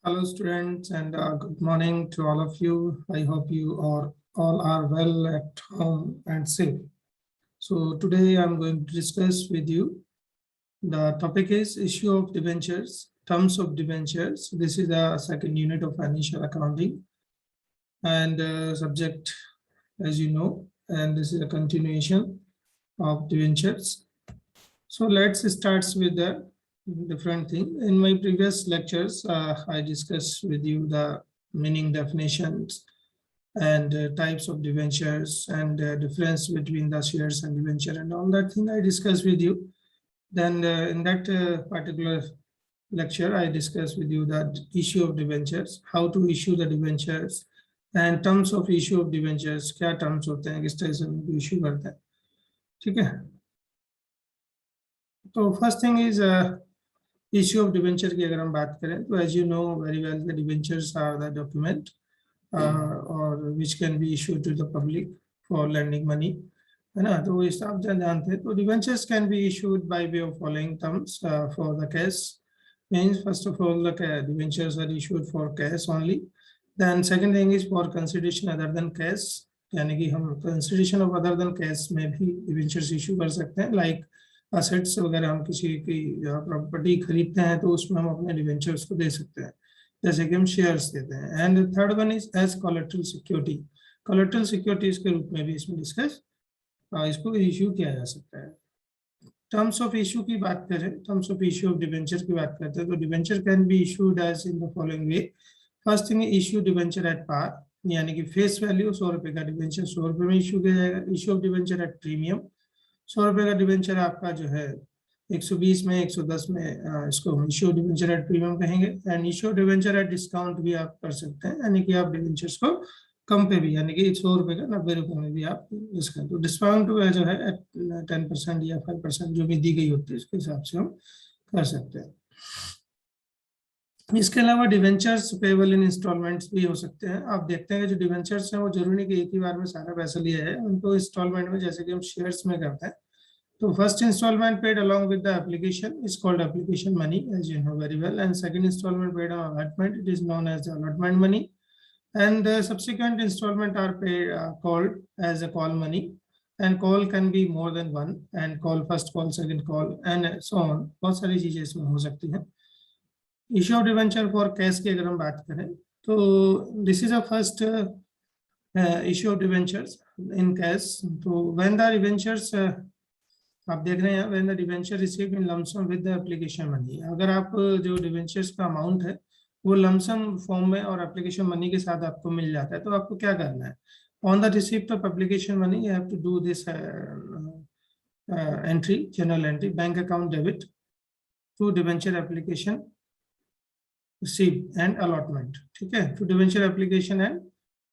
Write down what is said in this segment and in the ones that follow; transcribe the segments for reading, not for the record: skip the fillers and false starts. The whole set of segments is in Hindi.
Hello students and good morning to all of you. I hope you all are well at home and safe. So today I'm going to discuss with you. The topic is issue of debentures, terms of debentures. This is the second unit of financial accounting and subject, as you know, and this is a continuation of debentures. So let's start with the different thing. In my previous lectures, I discussed with you the meaning definitions and types of debentures and difference between the shares and debenture and all that thing I discussed with you. Then in that particular lecture, I discussed with you that issue of debentures, how to issue the debentures and terms of issue of debentures, क्या terms होते हैं, किस तरह से उनको issue करते हैं, ठीक है? तो first thing is issue of debenture की अगर हम बात करें तो as you know very well the debentures are the document or which can be issued to the public for lending money, है ना? तो इस आप जानते हैं तो debentures can be issued by way of following terms. For the cash means first of all the debentures are issued for cash only. Then second thing is for consideration other than cash, यानी कि हम consideration of other than cash में भी debentures issue कर सकते हैं, like असेट्स वगैरह हम किसी की प्रॉपर्टी खरीदते हैं तो उसमें हम अपने डिवेंचर्स को दे सकते हैं, जैसे कि हम शेयर्स देते हैं. And third one is as collateral security. Collateral securities के रूप में भी इसमें डिस्कस इसको इश्यू किया जा सकता है. टर्म्स ऑफ इश्यू की बात करें, terms of issue of debenture की बात करते हैं तो debenture can be issued as in the following way. First thing issue debenture at par, यानी कि फेस वैल्यू 100 रुपए का डिवेंचर 100 रुपए में इशू किया जाएगा. Issue of debenture at premium, 100 रुपए का डिवेंचर आपका जो है 120 में 110 में इसको इश्यू डिवेंचर एट प्रीमियम कहेंगे. And issue debenture at discount भी आप कर सकते हैं, यानी कि आप डिवेंचर्स को कम पे भी, यानी कि 100 रुपए का 90 रुपए में भी आप यूज करें. तो डिस्काउंट जो है 10% या 5% जो भी दी गई होती है उसके हिसाब से हम कर सकते हैं. इसके अलावा डिवेंचर्स पेबल इन इंस्टॉलमेंट्स भी हो सकते हैं. आप देखते हैं कि जो डिवेंचर्स हैं वो जरूरी नहीं कि एक ही बार में सारा पैसा लिया है, उनको इंस्टॉलमेंट में जैसे कि हम शेयर्स में करते हैं. तो first instalment paid along with the application is called application money, as you know very well. And second instalment paid on allotment, it is known as the allotment money. And subsequent instalment are paid called as a call money. And call can be more than one, and call first call second call and so on, बहुत सारी चीजें इसमें हो सकती हैं. Issue of debenture for cash की अगर हम बात करें तो this is a first issue of debentures in cash. तो व्हेन द डिवेंचर्स आप देख रहे हैं when the debenture received in lump sum with the application money, अगर आप जो डिवेंचर्स का अमाउंट है वो लमसम फॉर्म में और एप्लीकेशन मनी के साथ आपको मिल जाता है, तो आपको क्या करना है? On the receipt of application money you have to do this entry, journal entry, bank account debit to debenture application receive and allotment. ठीक है, to debenture application and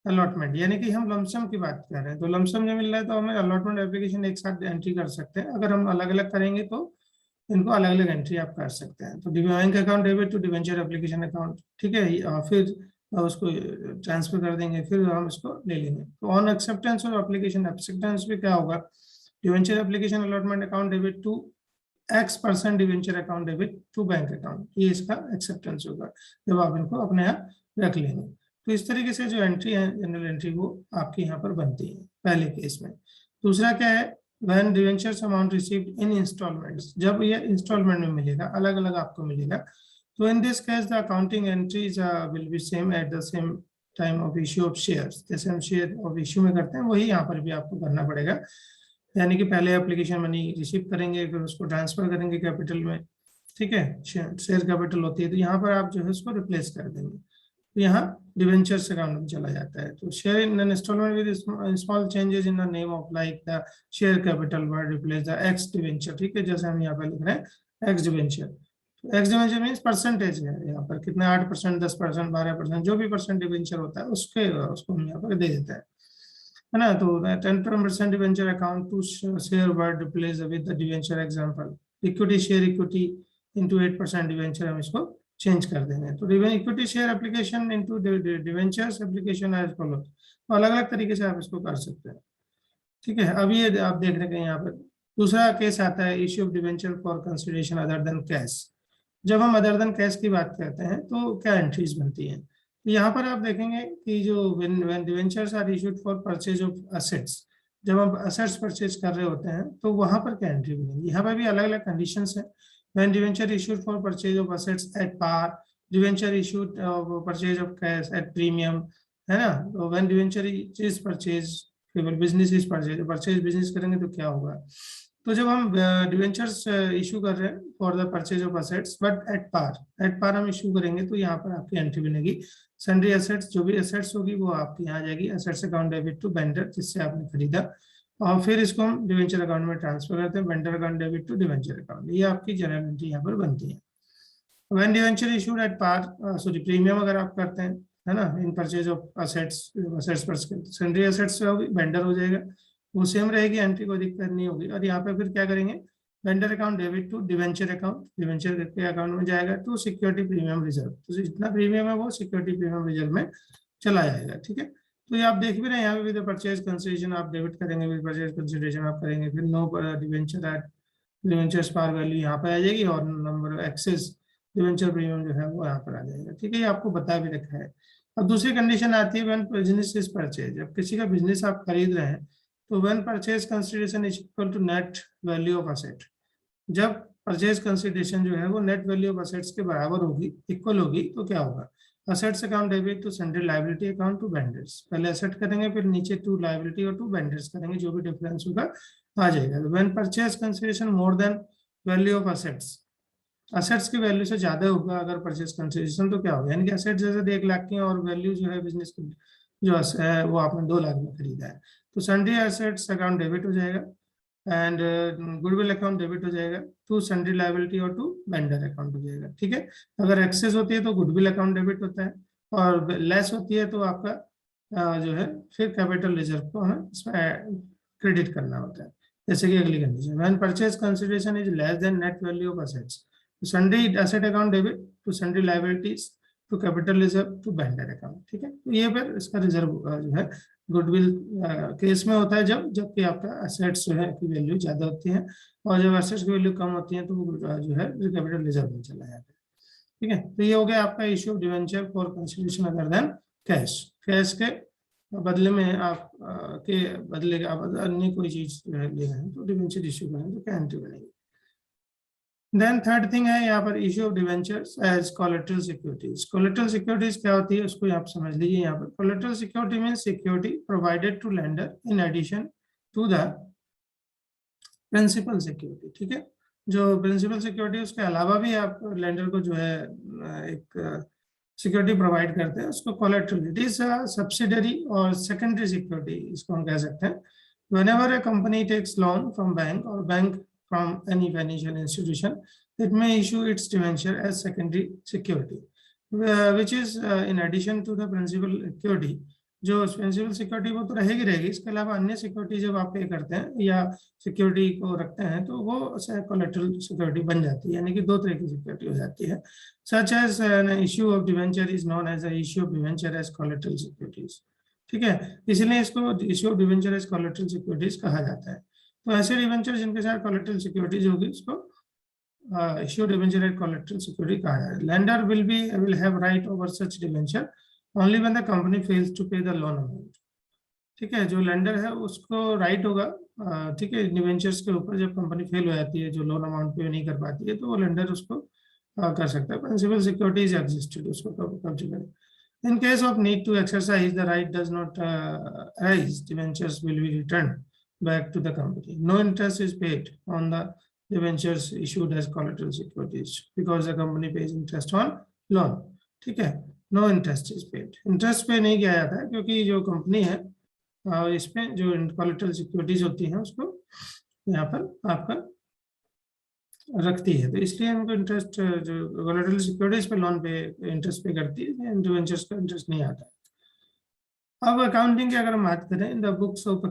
allotment, यानी कि हम लमसम की बात कर रहे हैं तो लमसम जो मिल रहा है तो हमें अलॉटमेंट एप्लीकेशन एक साथ एंट्री कर सकते हैं. अगर हम अलग अलग करेंगे तो इनको अलग अलग एंट्री आप कर सकते हैं. तो bank account debit to debenture application account, ठीक है, फिर उसको ट्रांसफर कर देंगे, फिर हम इसको ले लेंगे. तो on acceptance of application, acceptance में क्या होगा? Debenture application allotment account debit to X% debenture account debit to bank account, ये इसका एक्सेप्टेंस होगा जब आप इनको अपने यहाँ रख लेंगे. तो इस तरीके से जो एंट्री है जनरल एंट्री वो आपके यहाँ पर बनती है पहले केस में. दूसरा क्या है? When debentures amount received in instalments, जब ये इंस्टॉलमेंट में मिलेगा, अलग अलग आपको मिलेगा, तो in this case the accounting entries will be same at the same time of issue of shares. जैसे हम शेयर ऑफ इश्यू में करते हैं वही यहाँ पर भी आपको करना पड़ेगा, यानी कि पहले एप्लीकेशन मनी रिसीव करेंगे फिर उसको ट्रांसफर करेंगे कैपिटल में. ठीक है, शेयर कैपिटल होती है तो यहाँ पर आप जो है उसको रिप्लेस कर देंगे, तो यहाँ डिवेंचर्स अकाउंट में चला जाता है. तो share in an instalment with small changes in the name of like the share capital word replace the X debenture. ठीक है, जैसे हम यहाँ पर लिख रहे हैं X debenture. X debenture means percentage है यहाँ पर, कितना 8%, 10%, 12%, जो भी परसेंट डिवेंचर होता है उसको हम यहाँ पर दे देते हैं, है ना. तो 10% debenture account to share word replace with the debenture. Example equity share equity into 8% debenture, हम इसको चेंज कर देंगे. तो equity share application into debentures application as follow. तो अलग अलग तरीके से आप इसको कर सकते हैं. ठीक है, अब ये आप देख रहे हैं यहाँ पर दूसरा केस आता है issue of debenture for consideration other than cash. जब हम अदर देन कैश की बात करते हैं तो क्या एंट्रीज बनती हैं। तो यहाँ पर आप देखेंगे कि जो when debentures are issued for purchase of assets, जब हम असेट्स परचेज कर रहे होते हैं तो वहां पर क्या एंट्री बनेगी। यहाँ पर भी अलग अलग कंडीशंस है। When debenture issued for purchase of assets at par, debenture issued purchase of cash at premium, है ना। तो व्हेन डिवेंचर इज परचेज, केवल business is purchase, purchase business करेंगे तो क्या होगा। तो जब हम डिवेंचर्स इशू कर रहे हैं for the purchase of assets but at par हम इशू करेंगे तो यहाँ पर आपकी एंट्री बनेगी सन्ड्री एसेट्स, जो भी एसेट्स होगी वो आपकी यहाँ आ जाएगी assets account debit to vendor, जिससे आपने खरीदा, और फिर इसको हम डिवेंचर अकाउंट में ट्रांसफर करते हैं, vendor account debit to debenture account. ये आपकी जनरल एंट्री यहाँ पर बनती है। When debenture issued at par, sorry premium अगर आप करते हैं, है ना, in purchase of assets, assets पर सन्ड्री एसेट्स होगी, वेंडर हो जाएगा, वो सेम रहेगी, एंट्री कोई दिक्कत नहीं होगी। और यहाँ पे फिर क्या करेंगे, vendor account debit to debenture account, debenture के अकाउंट में जाएगा टू सिक्योरिटी प्रीमियम रिजर्व, तो जितना प्रीमियम है वो सिक्योरिटी प्रीमियम रिजर्व में चला जाएगा। ठीक है, तो ये आप देख भी रहे हैं यहाँ पे विद परचेज कंसिडरेशन आप डेबिट करेंगे, विद परचेज कंसिडरेशन आप करेंगे, फिर no debenture at debenture par value यहाँ पे आ जाएगी, और नंबर एक्सेस डिवेंचर प्रीमियम जो है वो यहाँ पर आ जाएगा। ठीक है, ये आपको बता भी रखा है। अब दूसरी कंडीशन आती है व्हेन बिजनेस इज परचेज, जब किसी का बिजनेस आप खरीद रहे हैं तो when purchase consideration is equal to net value of asset, जब परचेज कंसिडरेशन जो है वो नेट वैल्यू ऑफ असेट्स के बराबर होगी, इक्वल होगी, तो क्या होगा, assets account debit to sundry liability account to vendors, पहले असेट करेंगे फिर नीचे टू लायबिलिटी और टू वेंडर्स करेंगे, जो भी डिफरेंस होगा आ जाएगा। When purchase consideration more than value of assets, assets की वैल्यू से ज्यादा होगा अगर परचेज कंसिडरेशन, तो क्या होगा, यानी कि असेट्स जैसे 1 लाख की और वैल्यू जो है बिजनेस की जो है वो आपने 2 लाख में खरीदा है, तो सन्ड्री एसेट्स अकाउंट डेबिट हो जाएगा एंड गुडविल अकाउंट डेबिट हो जाएगा टू सन्ड्री लायबिलिटी और टू वेंडर अकाउंट हो जाएगा। ठीक है, अगर एक्सेस होती है तो गुडविल अकाउंट डेबिट होता है, और लेस होती है तो आपका जो है फिर कैपिटल रिजर्व को हमें इसमें क्रेडिट करना होता है। जैसे कि अगली condition, when purchase consideration is less than net value of assets, sundry asset account debit to sundry liabilities to capital reserve to vendor account. ठीक है, तो ये फिर इसका रिजर्व जो है गुडविल केस में होता है, जबकि आपका असेट्स जो है की वैल्यू ज्यादा होती है, और जब असेट्स की वैल्यू कम होती है तो वो जो है कैपिटल रिजर्व में चला जाता है। ठीक है, तो ये हो गया आपका issue of debenture for consideration other than cash, cash के बदले में आप के बदले आप अन्य कोई चीज जो है ले रहे हैं तो डिवेंचर इश्यू करें तो क्या एंट्री बनेगी। देन थर्ड थिंग है यहाँ पर issue of debentures as collateral securities. Collateral securities क्या होती है उसको आप समझ लीजिए। यहाँ पर collateral security means security provided to lender in addition to the principal security. ठीक है, जो प्रिंसिपल सिक्योरिटी उसके अलावा भी आप लेंडर को जो है एक सिक्योरिटी प्रोवाइड करते हैं, उसको कोलेटरल, इट इज सब्सिडरी और सेकेंडरी सिक्योरिटी इसको हम कह सकते हैं। Whenever a company takes loan from bank और bank from any financial institution, it may issue its debenture as secondary security, which is in addition to the principal security. जो प्रिंसिपल सिक्योरिटी वो तो रहेगी, इसके अलावा अन्य सिक्योरिटी जब आप पे करते हैं या सिक्योरिटी को रखते हैं तो वो कोलेटरल सिक्योरिटी बन जाती है, यानी कि 2 तरह की सिक्योरिटी हो जाती है। Such as an issue of debenture is known as a issue of debenture as collateral securities. ठीक है, इसलिए इसको issue of debenture as collateral securities कहा जाता है। तो ऐसे डिवेंचर जिनके साथ कोलेटरल सिक्योरिटीज होगी उसको issue debenture at collateral security कहा जाए। Lender will have right over such debenture only when the company fails to pay the loan amount. ठीक है, जो लेंडर है उसको राइट होगा, ठीक है, डिवेंचर्स के ऊपर जब कंपनी फेल हो जाती है, जो लोन अमाउंट पे नहीं कर पाती है, तो वो लेंडर उसको कर सकता है। प्रिंसिपल सिक्योरिटीज एग्जिस्टेड, उसको कब्जे करें। In case of need to exercise the right does not arise, debentures will be returned back to the company. No interest is paid on the debentures issued as collateral securities because the company pays interest on loan. ठीक है, no interest is paid. Interest पे नहीं किया जाता है क्योंकि जो कंपनी है इसमें जो collateral securities होती हैं उसको यहाँ पर आपका रखती है, तो इसलिए हमको इंटरेस्ट जो कोलेटरल सिक्योरिटीज पे लोन पे इंटरेस्ट पे करती है, डिवेंचर्स का इंटरेस्ट नहीं आता है। अब अकाउंटिंग की अगर हम बात करें, इन the books of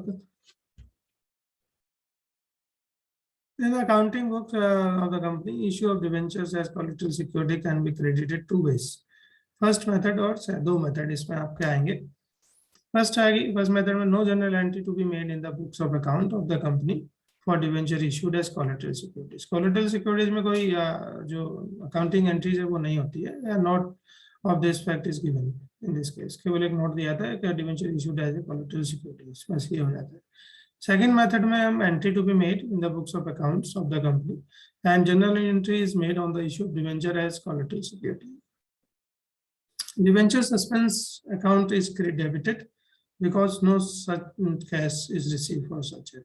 accounting books of the company, issue of debentures as collateral security can be credited 2 ways. First method और 2 मेथड इसमें आपके आएंगे। फर्स्ट आएगी, फर्स्ट मेथड में no journal entry to be made in the books of account of the company for debenture issued as collateral securities. Collateral securities में कोई जो accounting entries है वो नहीं होती है, या note of this fact is given in this case. केवल एक note दिया था कि debenture issued as a collateral securities, बस ये हो जाता है. Second method में हम entry to be made in the books of accounts of the company, and general entry is made on the issue of debenture as collateral security. Debenture suspense account is debited because no such cash is received for such it.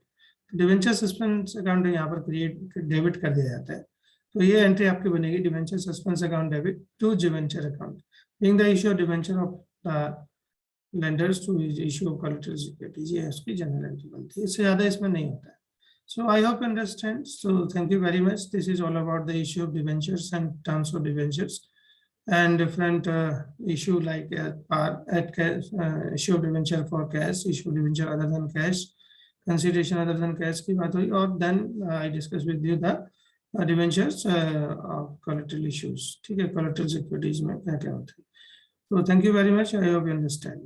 Debenture suspense account यहाँ पर क्रिएट डेबिट कर दिया जाता है, तो ये एंट्री आपकी बनेगी debenture suspense account debit to debenture account being the issue of debenture of the lenders to issue of collateral securities, ये उसकी जनरल एंट्री बनती है, इससे ज्यादा इसमें नहीं होता है. So I hope understand. So thank you very much. This is all about the issue of debentures and terms of debentures and different issue like issue of debenture for cash, issue of debenture other than cash, consideration other than cash की बात हुई, और then I discuss with you the debentures of collateral issues. ठीक है, collateral securities में क्या क्या होता है. So thank you very much. I hope you understand.